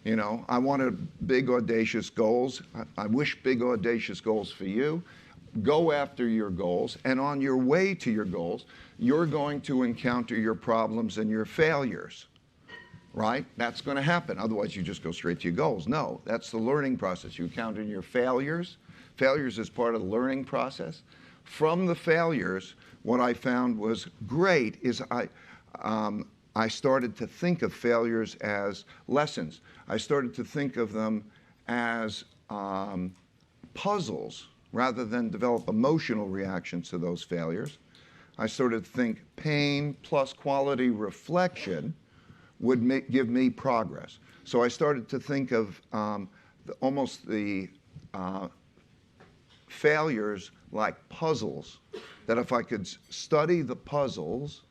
You know, I wanted big, audacious goals. I wish big, audacious goals for you. Go after your goals, and on your way to your goals, you're going to encounter your problems and your failures, right? That's going to happen. Otherwise, you just go straight to your goals. No, that's the learning process. You encounter your failures. Failures is part of the learning process. From the failures, what I found was great is I started to think of failures as lessons. I started to think of them as puzzles rather than develop emotional reactions to those failures. I started to think pain plus quality reflection would give me progress. So I started to think of almost the failures like puzzles, that if I could study the puzzles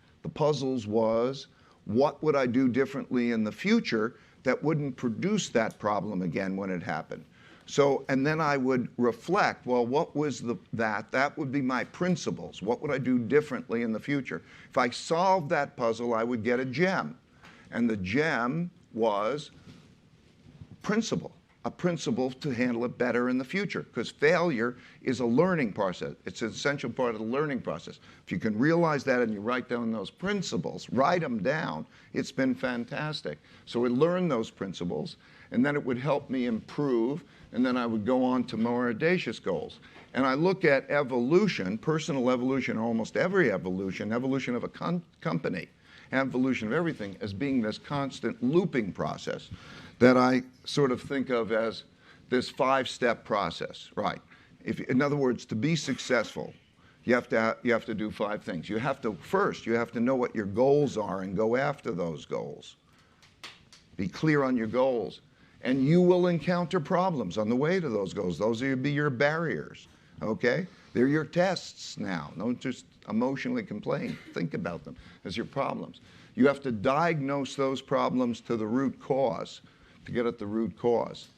was, what would I do differently in the future that wouldn't produce that problem again when it happened? So, and then I would reflect, well, what was that would be my principles. What would I do differently in the future? If I solved that puzzle, I would get a gem. And the gem was principle, a principle to handle it better in the future, because failure is a learning process. It's an essential part of the learning process. If you can realize that and you write down those principles, write them down, it's been fantastic. So I learned those principles, and then it would help me improve, and then I would go on to more audacious goals. And I look at evolution, personal evolution, almost every evolution of a company, evolution of everything, as being this constant looping process that I sort of think of as this 5-step process, right? In other words, to be successful, you have to do 5 things. First, you have to know what your goals are and go after those goals. Be clear on your goals. And you will encounter problems on the way to those goals. Those will be your barriers, okay? They're your tests now. Don't just emotionally complain. Think about them as your problems. You have to diagnose those problems to the root cause, to get at the root cause.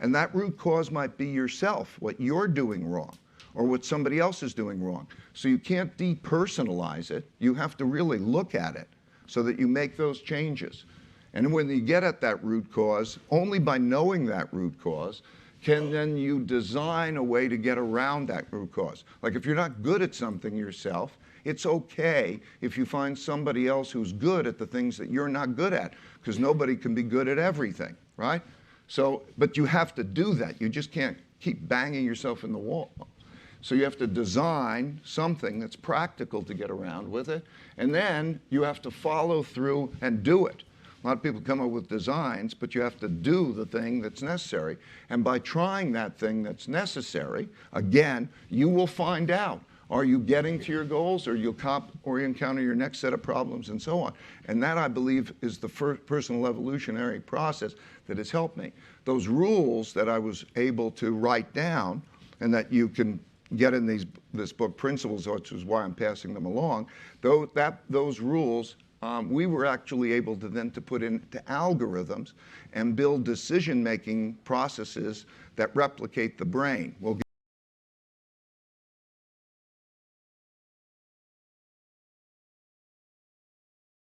And that root cause might be yourself, what you're doing wrong, or what somebody else is doing wrong. So you can't depersonalize it. You have to really look at it so that you make those changes. And when you get at that root cause, only by knowing that root cause can then you design a way to get around that root cause. Like if you're not good at something yourself, it's okay if you find somebody else who's good at the things that you're not good at, because nobody can be good at everything, right? So, but you have to do that. You just can't keep banging yourself in the wall. So you have to design something that's practical to get around with it, and then you have to follow through and do it. A lot of people come up with designs, but you have to do the thing that's necessary. And by trying that thing that's necessary, again, you will find out. Are you getting to your goals, or you encounter your next set of problems, and so on? And that, I believe, is the first personal evolutionary process that has helped me. Those rules that I was able to write down, and that you can get in this book, Principles, which is why I'm passing them along, those rules, we were actually able to then put into algorithms and build decision-making processes that replicate the brain. We'll